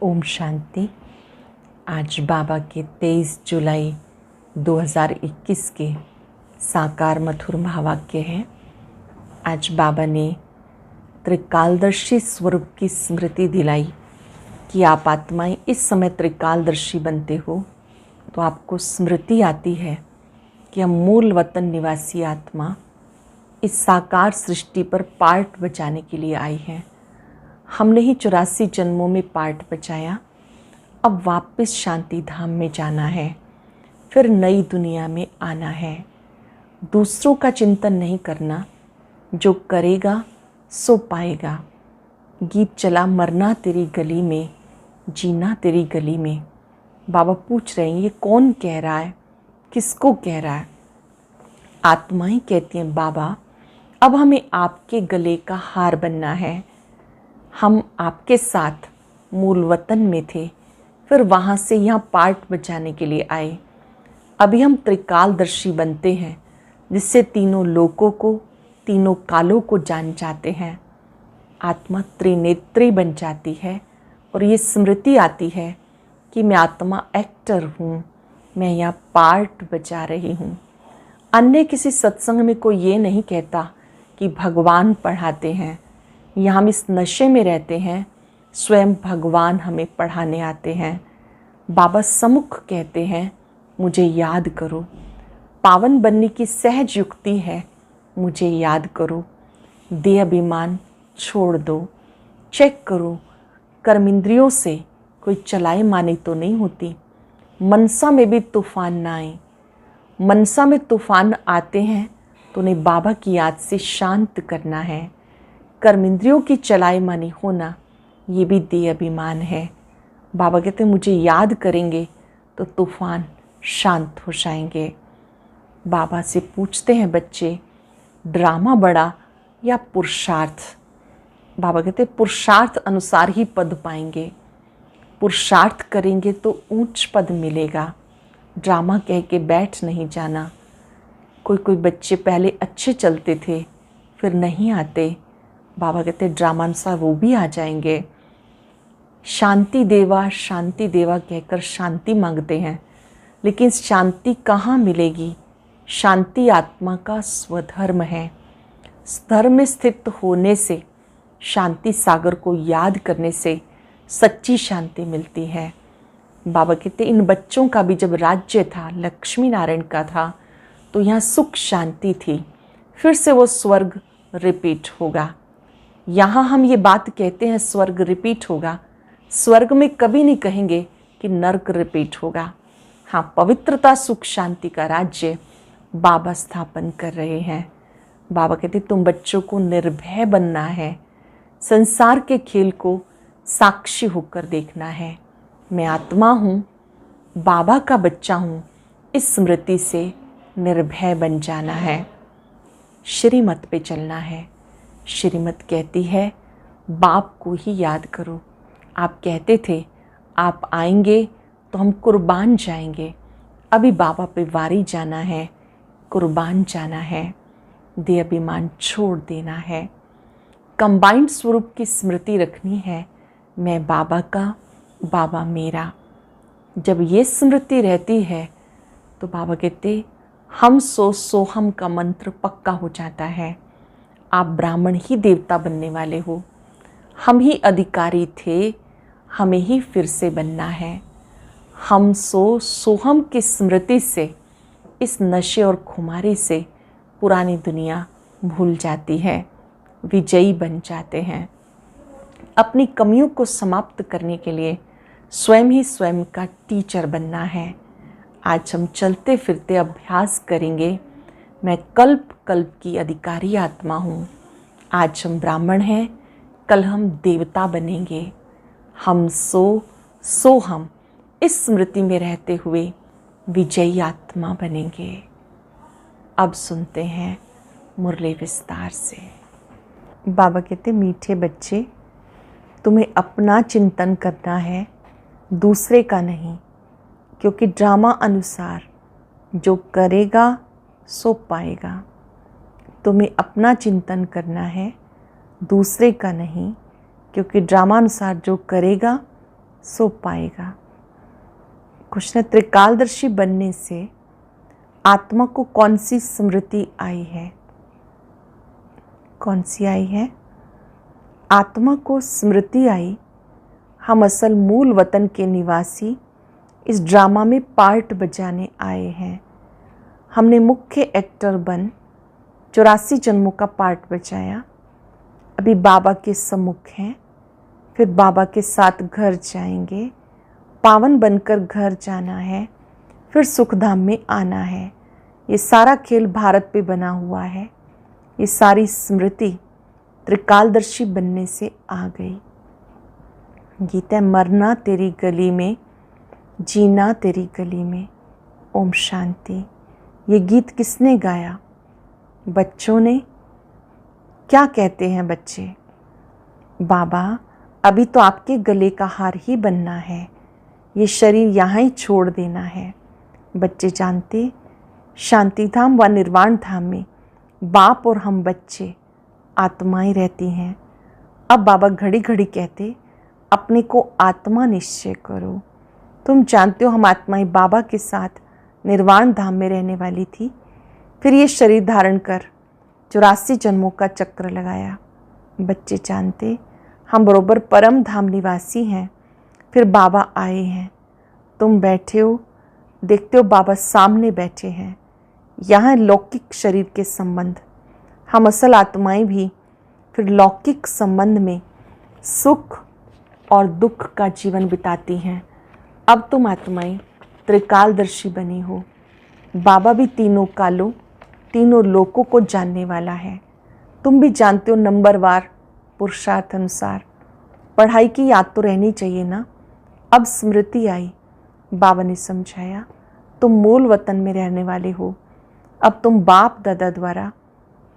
ओम शांति। आज बाबा के 23 जुलाई 2021 के साकार मधुर महावाक्य हैं। आज बाबा ने त्रिकालदर्शी स्वरूप की स्मृति दिलाई कि आप आत्माएं इस समय त्रिकालदर्शी बनते हो, तो आपको स्मृति आती है कि हम मूल वतन निवासी आत्मा इस साकार सृष्टि पर पार्ट बचाने के लिए आई हैं। हमने ही 84 जन्मों में पार्ट बचाया, अब वापस शांति धाम में जाना है, फिर नई दुनिया में आना है। दूसरों का चिंतन नहीं करना, जो करेगा सो पाएगा। गीत चला मरना तेरी गली में, जीना तेरी गली में। बाबा पूछ रहे हैं ये कौन कह रहा है, किसको कह रहा है? आत्माएं कहती हैं बाबा अब हमें आपके गले का हार बनना है। हम आपके साथ मूल वतन में थे, फिर वहाँ से यहाँ पार्ट बचाने के लिए आए। अभी हम त्रिकालदर्शी बनते हैं, जिससे तीनों लोकों को, तीनों कालों को जान जाते हैं। आत्मा त्रिनेत्री बन जाती है और ये स्मृति आती है कि मैं आत्मा एक्टर हूँ, मैं यहाँ पार्ट बचा रही हूँ। अन्य किसी सत्संग में कोई ये नहीं कहता कि भगवान पढ़ाते हैं। यहाँ हम इस नशे में रहते हैं, स्वयं भगवान हमें पढ़ाने आते हैं। बाबा सम्मुख कहते हैं मुझे याद करो। पावन बनने की सहज युक्ति है, मुझे याद करो। देह अभिमान छोड़ दो। चेक करो कर्मेंद्रियों से कोई चलाए माने तो नहीं होती। मनसा में भी तूफान ना आए। मनसा में तूफान आते हैं तो उन्हें बाबा की याद से शांत करना है। कर्मेंद्रियों की चलाए मानी होना ये भी देह अभिमान है। बाबा कहते हैं मुझे याद करेंगे तो तूफान शांत हो जाएंगे। बाबा से पूछते हैं बच्चे ड्रामा बड़ा या पुरुषार्थ? बाबा कहते हैं पुरुषार्थ अनुसार ही पद पाएंगे। पुरुषार्थ करेंगे तो ऊंच पद मिलेगा। ड्रामा कह के बैठ नहीं जाना। कोई बच्चे पहले अच्छे चलते थे, फिर नहीं आते। बाबा कहते ड्रामा अनुसार वो भी आ जाएंगे। शांति देवा कहकर शांति मांगते हैं, लेकिन शांति कहाँ मिलेगी? शांति आत्मा का स्वधर्म है। धर्म में स्थित होने से, शांति सागर को याद करने से सच्ची शांति मिलती है। बाबा कहते इन बच्चों का भी जब राज्य था, लक्ष्मी नारायण का था, तो यहाँ सुख शांति थी। फिर से वो स्वर्ग रिपीट होगा। यहाँ हम ये बात कहते हैं स्वर्ग रिपीट होगा, स्वर्ग में कभी नहीं कहेंगे कि नर्क रिपीट होगा। हाँ, पवित्रता सुख शांति का राज्य बाबा स्थापन कर रहे हैं। बाबा कहते तुम बच्चों को निर्भय बनना है, संसार के खेल को साक्षी होकर देखना है। मैं आत्मा हूँ, बाबा का बच्चा हूँ, इस स्मृति से निर्भय बन जाना है। श्रीमत पे चलना है। श्रीमत कहती है बाप को ही याद करो। आप कहते थे आप आएंगे तो हम कुर्बान जाएंगे। अभी बाबा पे वारी जाना है, कुर्बान जाना है। देह अभिमान छोड़ देना है। कंबाइंड स्वरूप की स्मृति रखनी है। मैं बाबा का, बाबा मेरा। जब ये स्मृति रहती है तो बाबा कहते हम सो हम का मंत्र पक्का हो जाता है। आप ब्राह्मण ही देवता बनने वाले हो। हम ही अधिकारी थे, हमें ही फिर से बनना है। हम सोहम की स्मृति से, इस नशे और खुमारी से पुरानी दुनिया भूल जाती है, विजयी बन जाते हैं। अपनी कमियों को समाप्त करने के लिए स्वयं ही स्वयं का टीचर बनना है। आज हम चलते फिरते अभ्यास करेंगे। मैं कल्प कल्प की अधिकारी आत्मा हूँ। आज हम ब्राह्मण हैं, कल हम देवता बनेंगे। हम सो हम इस स्मृति में रहते हुए विजयी आत्मा बनेंगे। अब सुनते हैं मुरली विस्तार से। बाबा कहते मीठे बच्चे, तुम्हें अपना चिंतन करना है, दूसरे का नहीं, क्योंकि ड्रामा अनुसार जो करेगा सो पाएगा। तुम्हें अपना चिंतन करना है, दूसरे का नहीं, क्योंकि ड्रामा अनुसार जो करेगा सो पाएगा। कृष्ण त्रिकालदर्शी बनने से आत्मा को कौन सी स्मृति आई है? कौन सी आई है? आत्मा को स्मृति आई, हम असल मूल वतन के निवासी इस ड्रामा में पार्ट बजाने आए हैं। हमने मुख्य एक्टर बन 84 जन्मों का पार्ट बजाया। अभी बाबा के सम्मुख हैं, फिर बाबा के साथ घर जाएंगे। पावन बनकर घर जाना है, फिर सुखधाम में आना है। ये सारा खेल भारत पे बना हुआ है। ये सारी स्मृति त्रिकालदर्शी बनने से आ गई। गीता है, मरना तेरी गली में, जीना तेरी गली में। ओम शांति। ये गीत किसने गाया? बच्चों ने। क्या कहते हैं बच्चे? बाबा अभी तो आपके गले का हार ही बनना है, ये शरीर यहाँ ही छोड़ देना है। बच्चे जानते, शांति धाम व निर्वाण धाम में बाप और हम बच्चे आत्माएं रहती हैं। अब बाबा घड़ी घड़ी कहते, अपने को आत्मा निश्चय करो। तुम जानते हो हम आत्माएं बाबा के साथ निर्वाण धाम में रहने वाली थी। फिर ये शरीर धारण कर 84 जन्मों का चक्र लगाया। बच्चे जानते, हम बरोबर परम धाम निवासी हैं। फिर बाबा आए हैं, तुम बैठे हो, देखते हो बाबा सामने बैठे हैं। यहाँ लौकिक शरीर के संबंध, हम असल आत्माएं भी फिर लौकिक संबंध में सुख और दुख का जीवन बिताती हैं। अब तुम आत्माएं त्रिकालदर्शी बनी हो। बाबा भी तीनों कालों, तीनों लोकों को जानने वाला है। तुम भी जानते हो नंबरवार पुरुषार्थ अनुसार। पढ़ाई की याद तो रहनी चाहिए ना। अब स्मृति आई, बाबा ने समझाया, तुम मूल वतन में रहने वाले हो। अब तुम बाप दादा द्वारा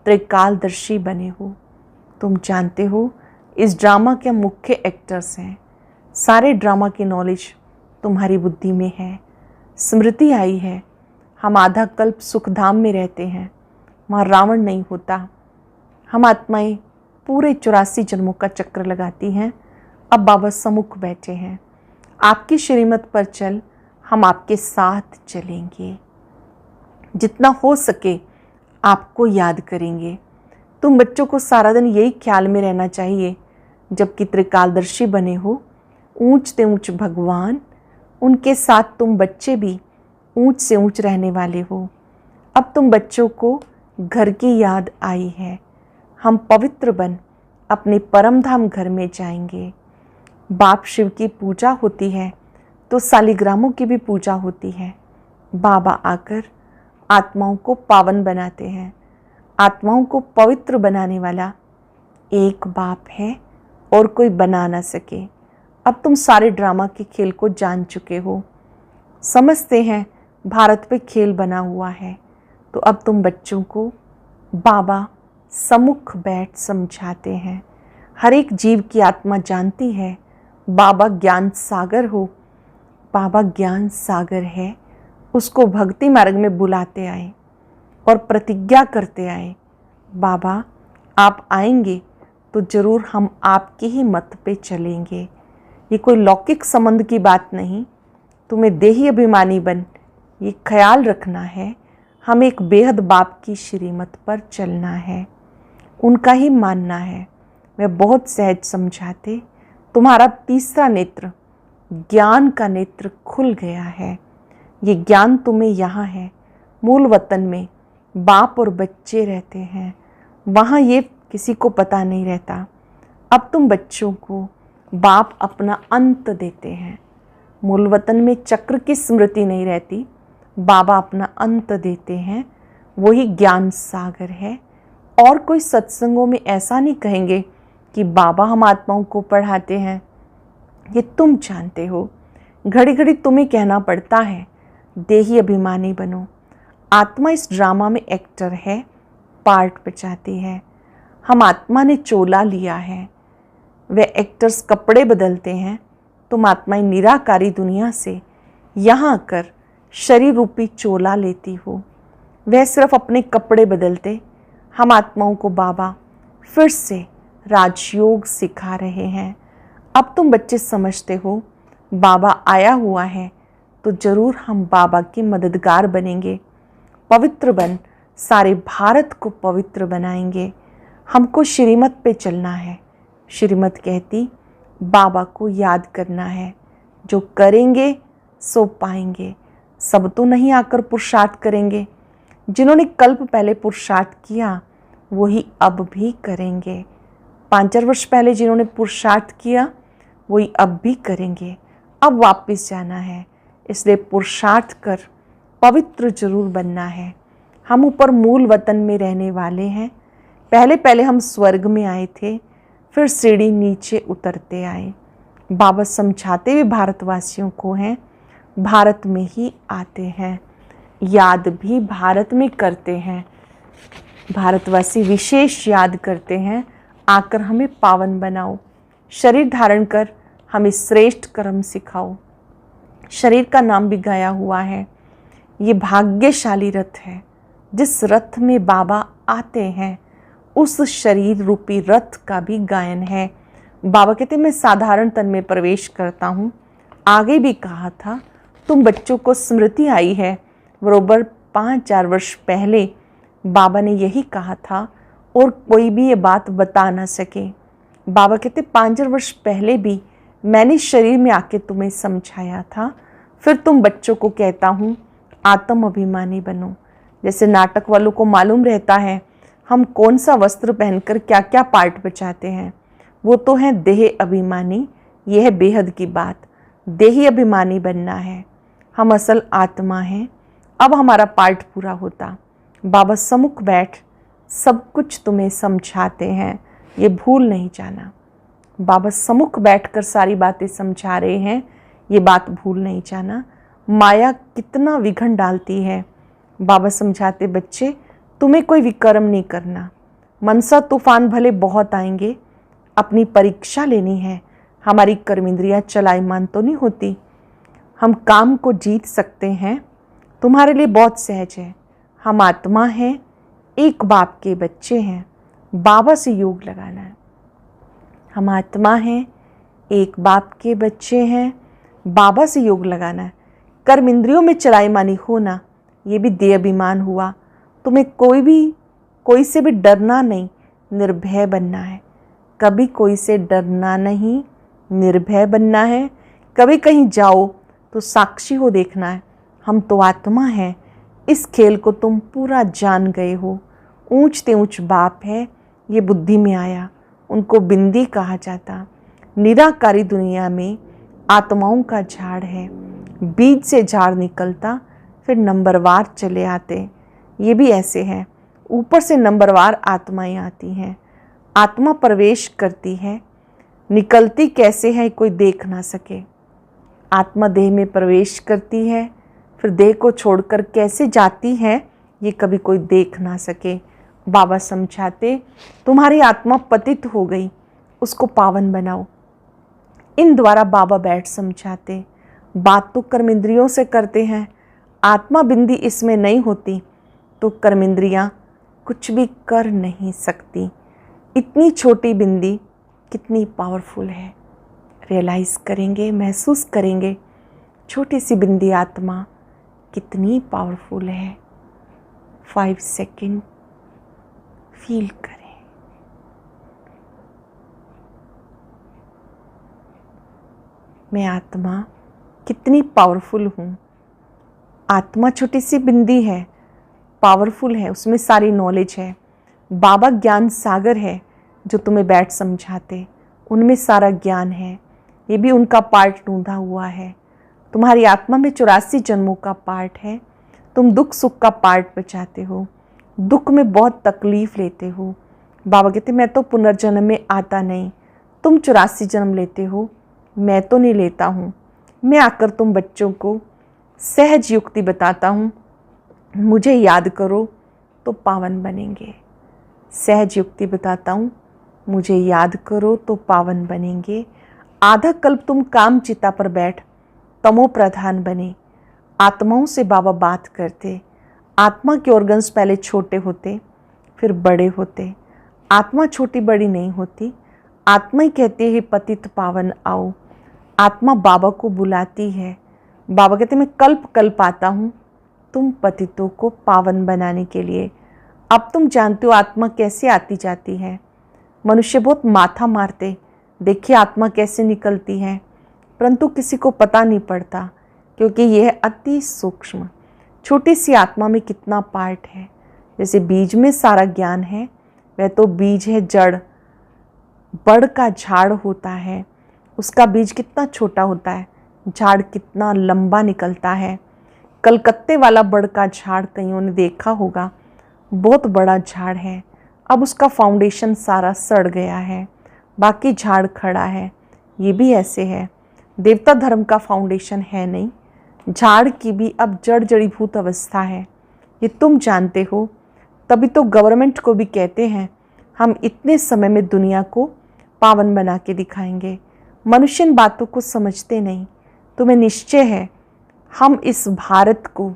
त्रिकालदर्शी बने हो। तुम जानते हो इस ड्रामा के मुख्य एक्टर्स हैं। सारे ड्रामा की नॉलेज तुम्हारी बुद्धि में है। स्मृति आई है, हम आधा कल्प सुखधाम में रहते हैं, वहाँ रावण नहीं होता। हम आत्माएं पूरे 84 जन्मों का चक्र लगाती हैं। अब बाबा सम्मुख बैठे हैं, आपकी श्रीमत पर चल, हम आपके साथ चलेंगे। जितना हो सके आपको याद करेंगे। तुम बच्चों को सारा दिन यही ख्याल में रहना चाहिए, जबकि त्रिकालदर्शी बने हो, ऊंच से ऊंच भगवान, उनके साथ तुम बच्चे भी ऊंच से ऊंच रहने वाले हो। अब तुम बच्चों को घर की याद आई है। हम पवित्र बन अपने परमधाम घर में जाएंगे। बाप शिव की पूजा होती है तो सालिग्रामों की भी पूजा होती है। बाबा आकर आत्माओं को पावन बनाते हैं। आत्माओं को पवित्र बनाने वाला एक बाप है और कोई बना ना सके। अब तुम सारे ड्रामा के खेल को जान चुके हो, समझते हैं भारत पे खेल बना हुआ है। तो अब तुम बच्चों को बाबा सम्मुख बैठ समझाते हैं। हर एक जीव की आत्मा जानती है बाबा ज्ञान सागर हो। बाबा ज्ञान सागर है, उसको भक्ति मार्ग में बुलाते आए और प्रतिज्ञा करते आए, बाबा आप आएंगे तो ज़रूर हम आपके ही मत पे चलेंगे। ये कोई लौकिक संबंध की बात नहीं। तुम्हें देही अभिमानी बन ये ख्याल रखना है, हमें एक बेहद बाप की श्रीमत पर चलना है, उनका ही मानना है। वह बहुत सहज समझाते, तुम्हारा तीसरा नेत्र ज्ञान का नेत्र खुल गया है। ये ज्ञान तुम्हें यहाँ है, मूल वतन में बाप और बच्चे रहते हैं, वहाँ ये किसी को पता नहीं रहता। अब तुम बच्चों को बाप अपना अंत देते हैं। मूल वतन में चक्र की स्मृति नहीं रहती, बाबा अपना अंत देते हैं, वही ज्ञान सागर है। और कोई सत्संगों में ऐसा नहीं कहेंगे कि बाबा हम आत्माओं को पढ़ाते हैं। ये तुम जानते हो, घड़ी घड़ी तुम्हें कहना पड़ता है देही अभिमानी बनो। आत्मा इस ड्रामा में एक्टर है, पार्ट बचाती है। हम आत्मा ने चोला लिया है, वे एक्टर्स कपड़े बदलते हैं। तुम आत्माएं निराकारी दुनिया से यहाँ आकर शरीर रूपी चोला लेती हो। वह सिर्फ अपने कपड़े बदलते, हम आत्माओं को बाबा फिर से राजयोग सिखा रहे हैं। अब तुम बच्चे समझते हो बाबा आया हुआ है तो जरूर हम बाबा के मददगार बनेंगे। पवित्र बन सारे भारत को पवित्र बनाएंगे। हमको श्रीमत पे चलना है। श्रीमत कहती बाबा को याद करना है। जो करेंगे सो पाएंगे। सब तो नहीं आकर पुरुषार्थ करेंगे। जिन्होंने कल्प पहले पुरुषार्थ किया वही अब भी करेंगे। 5,000 वर्ष पहले जिन्होंने पुरुषार्थ किया वही अब भी करेंगे। अब वापस जाना है, इसलिए पुरुषार्थ कर पवित्र जरूर बनना है। हम ऊपर मूल वतन में रहने वाले हैं। पहले हम स्वर्ग में आए थे, फिर सीढ़ी नीचे उतरते आए। बाबा समझाते हुए भारतवासियों को हैं, भारत में ही आते हैं, याद भी भारत में करते हैं। भारतवासी विशेष याद करते हैं, आकर हमें पावन बनाओ। शरीर धारण कर हमें श्रेष्ठ कर्म सिखाओ। शरीर का नाम भी गाया हुआ है। ये भाग्यशाली रथ है। जिस रथ में बाबा आते हैं उस शरीर रूपी रथ का भी गायन है। बाबा कहते मैं साधारण तन में प्रवेश करता हूँ। आगे भी कहा था तुम बच्चों को स्मृति आई है। बरोबर 5,000 वर्ष पहले बाबा ने यही कहा था और कोई भी ये बात बता ना सके। बाबा कहते 5,000 वर्ष पहले भी मैंने शरीर में आके तुम्हें समझाया था। फिर तुम बच्चों को कहता हूँ आत्म अभिमानी बनो। जैसे नाटक वालों को मालूम रहता है हम कौन सा वस्त्र पहनकर क्या क्या पार्ट बचाते हैं, वो तो है देह अभिमानी। यह है बेहद की बात। देही अभिमानी बनना है। हम असल आत्मा हैं। अब हमारा पार्ट पूरा होता। बाबा सम्मुख बैठ सब कुछ तुम्हें समझाते हैं, ये भूल नहीं जाना। बाबा सम्मुख बैठकर सारी बातें समझा रहे हैं, ये बात भूल नहीं जाना। माया कितना विघन डालती है। बाबा समझाते बच्चे तुम्हें कोई विकर्म नहीं करना। मनसा तूफान भले बहुत आएंगे, अपनी परीक्षा लेनी है। हमारी कर्मेंद्रियां चलायमान तो नहीं होती। हम काम को जीत सकते हैं। तुम्हारे लिए बहुत सहज है। हम आत्मा हैं, एक बाप के बच्चे हैं। बाबा से योग लगाना है। हम आत्मा हैं, एक बाप के बच्चे हैं। बाबा से योग लगाना है। कर्म इंद्रियों में चलायमानी होना ये भी देह अभिमान हुआ। तुम्हें कोई से भी डरना नहीं, निर्भय बनना है। कभी कोई से डरना नहीं, निर्भय बनना है। कभी कहीं जाओ तो साक्षी हो देखना है, हम तो आत्मा हैं। इस खेल को तुम पूरा जान गए हो। ऊंचते ऊंच बाप है, ये बुद्धि में आया। उनको बिंदी कहा जाता। निराकारी दुनिया में आत्माओं का झाड़ है। बीज से झाड़ निकलता, फिर नंबरवार चले आते। ये भी ऐसे है, ऊपर से नंबरवार आत्माएं आती हैं। आत्मा प्रवेश करती है, निकलती कैसे है कोई देख ना सके। आत्मा देह में प्रवेश करती है, फिर देह को छोड़कर कैसे जाती है ये कभी कोई देख ना सके। बाबा समझाते तुम्हारी आत्मा पतित हो गई, उसको पावन बनाओ। इन द्वारा बाबा बैठ समझाते। बात तो कर्मेंद्रियों से करते हैं, आत्मा बिंदी इसमें नहीं होती तो कर्मेंद्रियां कुछ भी कर नहीं सकती। इतनी छोटी बिंदी कितनी पावरफुल है, रियलाइज़ करेंगे, महसूस करेंगे। छोटी सी बिंदी आत्मा कितनी पावरफुल है। 5 सेकंड फील करें। मैं आत्मा कितनी पावरफुल हूँ। आत्मा छोटी सी बिंदी है, पावरफुल है, उसमें सारी नॉलेज है। बाबा ज्ञान सागर है जो तुम्हें बैठ समझाते, उनमें सारा ज्ञान है। ये भी उनका पार्ट ढूंढा हुआ है। तुम्हारी आत्मा में 84 जन्मों का पार्ट है। तुम दुख सुख का पार्ट बचाते हो, दुख में बहुत तकलीफ लेते हो। बाबा कहते मैं तो पुनर्जन्म में आता नहीं, तुम 84 जन्म लेते हो, मैं तो नहीं लेता हूँ। मैं आकर तुम बच्चों को सहज युक्ति बताता हूँ, मुझे याद करो तो पावन बनेंगे। सहज युक्ति बताता हूँ, मुझे याद करो तो पावन बनेंगे। आधा कल्प तुम काम चिता पर बैठ तमो प्रधान बने। आत्माओं से बाबा बात करते। आत्मा के ऑर्गन्स पहले छोटे होते फिर बड़े होते। आत्मा छोटी बड़ी नहीं होती। आत्मा ही कहती है पतित पावन आओ। आत्मा बाबा को बुलाती है। बाबा कहते मैं कल्प कल्प आता हूँ तुम पतितों को पावन बनाने के लिए। अब तुम जानते हो आत्मा कैसे आती जाती है। मनुष्य बहुत माथा मारते, देखिए आत्मा कैसे निकलती है, परंतु किसी को पता नहीं पड़ता, क्योंकि यह अति सूक्ष्म छोटी सी आत्मा में कितना पार्ट है। जैसे बीज में सारा ज्ञान है, वह तो बीज है जड़, बड़ का झाड़ होता है, उसका बीज कितना छोटा होता है, झाड़ कितना लंबा निकलता है। कलकत्ते वाला बड़ का झाड़ कईयों ने देखा होगा, बहुत बड़ा झाड़ है, अब उसका फाउंडेशन सारा सड़ गया है, बाकी झाड़ खड़ा है। ये भी ऐसे है, देवता धर्म का फाउंडेशन है नहीं, झाड़ की भी अब जड़ जड़ीभूत अवस्था है। ये तुम जानते हो, तभी तो गवर्नमेंट को भी कहते हैं हम इतने समय में दुनिया को पावन बना के दिखाएंगे। मनुष्य इन बातों को समझते नहीं। तुम्हें निश्चय है हम इस भारत को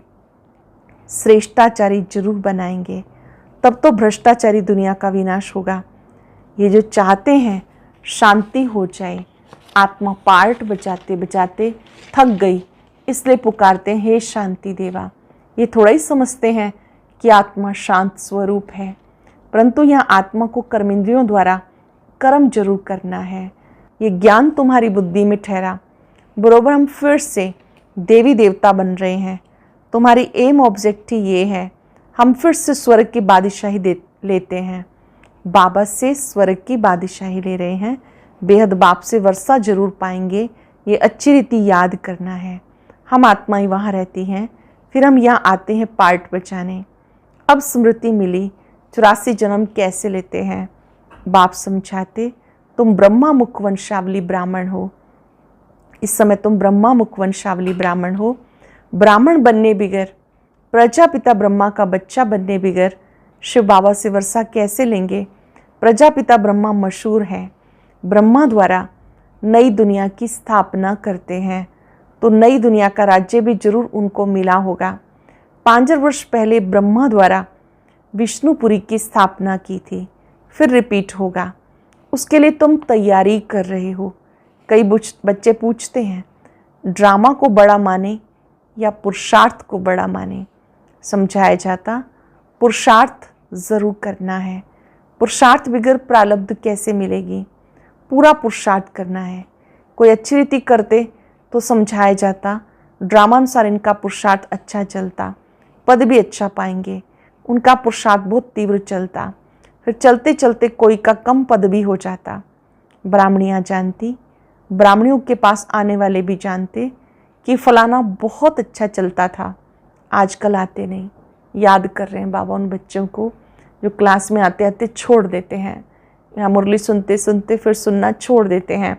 श्रेष्ठाचारी जरूर बनाएंगे, तब तो भ्रष्टाचारी दुनिया का विनाश होगा। ये जो चाहते हैं शांति हो जाए, आत्मा पार्ट बजाते बजाते थक गई, इसलिए पुकारते हैं हे शांति देवा। ये थोड़ा ही समझते हैं कि आत्मा शांत स्वरूप है, परंतु यहाँ आत्मा को कर्मेंद्रियों द्वारा कर्म जरूर करना है। ये ज्ञान तुम्हारी बुद्धि में ठहरा, बरोबर हम फिर से देवी देवता बन रहे हैं। तुम्हारी एम ऑब्जेक्ट ही ये है, हम फिर से स्वर्ग की बादशाही लेते हैं। बाबा से स्वर्ग की बादशाही ले रहे हैं, बेहद बाप से वर्षा जरूर पाएंगे, ये अच्छी रीति याद करना है। हम आत्माएं वहाँ रहती हैं, फिर हम यहाँ आते हैं पार्ट बचाने। अब स्मृति मिली 84 जन्म कैसे लेते हैं। बाप समझाते तुम ब्रह्मा मुख वंशावली ब्राह्मण हो, इस समय तुम ब्रह्मा मुख वंशावली ब्राह्मण हो। ब्राह्मण बनने बिगर, प्रजापिता ब्रह्मा का बच्चा बनने बिगर शिव बाबा से वर्षा कैसे लेंगे। प्रजापिता ब्रह्मा मशहूर है, ब्रह्मा द्वारा नई दुनिया की स्थापना करते हैं, तो नई दुनिया का राज्य भी जरूर उनको मिला होगा। 5000 वर्ष पहले ब्रह्मा द्वारा विष्णुपुरी की स्थापना की थी, फिर रिपीट होगा, उसके लिए तुम तैयारी कर रहे हो। कई बच्चे पूछते हैं ड्रामा को बड़ा माने या पुरुषार्थ को बड़ा माने। समझाया जाता पुरुषार्थ ज़रूर करना है, पुरुषार्थ बगैर प्रारब्ध कैसे मिलेगी, पूरा पुरुषार्थ करना है। कोई अच्छी रीति करते तो समझाया जाता ड्रामानुसार इनका पुरुषार्थ अच्छा चलता, पद भी अच्छा पाएंगे। उनका पुरुषार्थ बहुत तीव्र चलता, फिर चलते चलते कोई का कम पद भी हो जाता। ब्राह्मणियाँ जानती, ब्राह्मणियों के पास आने वाले भी जानते कि फलाना बहुत अच्छा चलता था, आजकल आते नहीं। याद कर रहे हैं बाबा उन बच्चों को जो क्लास में आते आते छोड़ देते हैं, यहाँ मुरली सुनते सुनते फिर सुनना छोड़ देते हैं।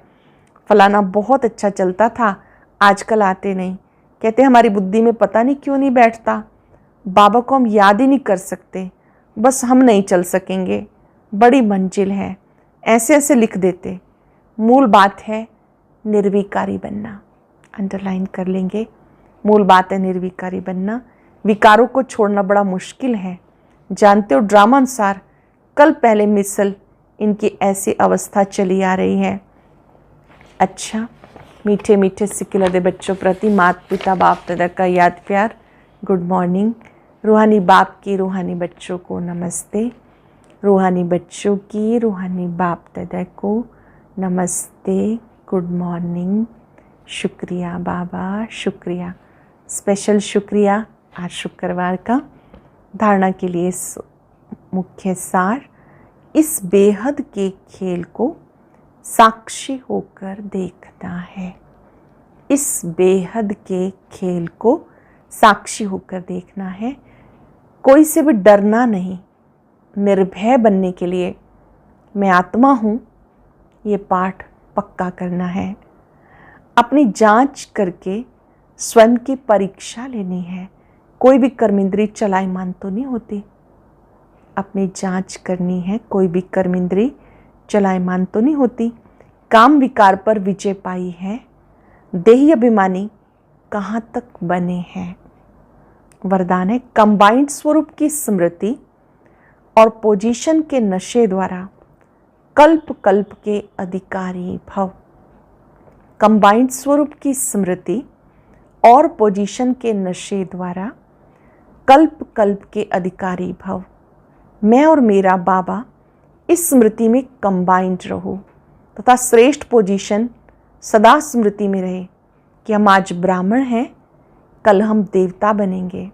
फलाना बहुत अच्छा चलता था, आजकल आते नहीं। कहते हमारी बुद्धि में पता नहीं क्यों नहीं बैठता, बाबा को हम याद ही नहीं कर सकते, बस हम नहीं चल सकेंगे, बड़ी मंजिल है, ऐसे ऐसे लिख देते। मूल बात है निर्विकारी बनना, अंडरलाइन कर लेंगे। मूल बात है निर्विकारी बनना, विकारों को छोड़ना बड़ा मुश्किल है। जानते हो ड्रामा अनुसार कल पहले मिसल इनकी ऐसी अवस्था चली आ रही है। अच्छा, मीठे मीठे सिकिलदे बच्चों प्रति माता पिता बाप दादा का याद प्यार, गुड मॉर्निंग। रूहानी बाप की रूहानी बच्चों को नमस्ते, रूहानी बच्चों की रूहानी बाप दादा को नमस्ते, गुड मॉर्निंग। शुक्रिया बाबा, शुक्रिया, स्पेशल शुक्रिया आज शुक्रवार का। धारणा के लिए मुख्य सार, इस बेहद के खेल को साक्षी होकर देखना है। इस बेहद के खेल को साक्षी होकर देखना है, कोई से भी डरना नहीं, निर्भय बनने के लिए मैं आत्मा हूँ ये पाठ पक्का करना है। अपनी जांच करके स्वयं की परीक्षा लेनी है। कोई भी कर्मेंद्री चलायमान तो नहीं होती, अपनी जांच करनी है। कोई भी कर्मेंद्री चलायमान तो नहीं होती। काम विकार पर विजय पाई है, देही अभिमानी कहाँ तक बने हैं। वरदान है कंबाइंड स्वरूप की स्मृति और पोजीशन के नशे द्वारा कल्प कल्प के अधिकारी भव। कंबाइंड स्वरूप की स्मृति और पोजीशन के नशे द्वारा कल्प कल्प के अधिकारी भव। मैं और मेरा बाबा इस स्मृति में कंबाइंड रहो तथा श्रेष्ठ पोजीशन सदा स्मृति में रहे कि हम आज ब्राह्मण हैं, कल हम देवता बनेंगे।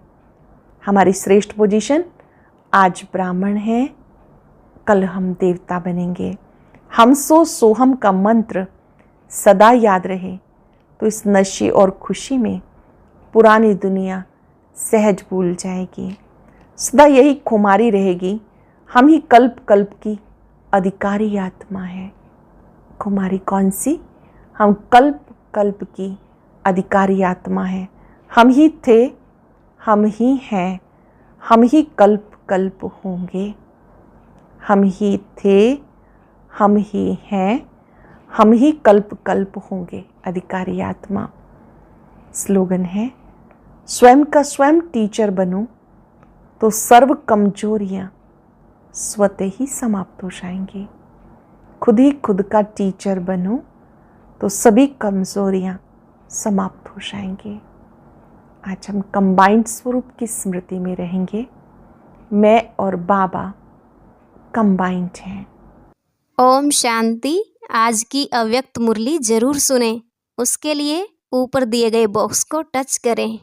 हमारी श्रेष्ठ पोजीशन आज ब्राह्मण है, कल हम देवता बनेंगे। हम सो सोहम का मंत्र सदा याद रहे तो इस नशे और खुशी में पुरानी दुनिया सहज भूल जाएगी। सदा यही खुमारी रहेगी, हम ही कल्प कल्प की अधिकारी आत्मा है। खुमारी कौन सी? हम कल्प कल्प की अधिकारी आत्मा है। हम ही थे, हम ही हैं, हम ही कल्प कल्प होंगे। हम ही थे, हम ही हैं, हम ही कल्प कल्प होंगे। अधिकारी आत्मा। स्लोगन है, स्वयं का स्वयं टीचर बनो तो सर्व कमजोरियां स्वतः ही समाप्त हो जाएंगी। खुद ही खुद का टीचर बनो तो सभी कमजोरियां समाप्त हो जाएंगी। आज हम कंबाइंड स्वरूप की स्मृति में रहेंगे। मैं और बाबा कंबाइंड हैं। ओम शांति। आज की अव्यक्त मुरली जरूर सुने। उसके लिए ऊपर दिए गए बॉक्स को टच करें।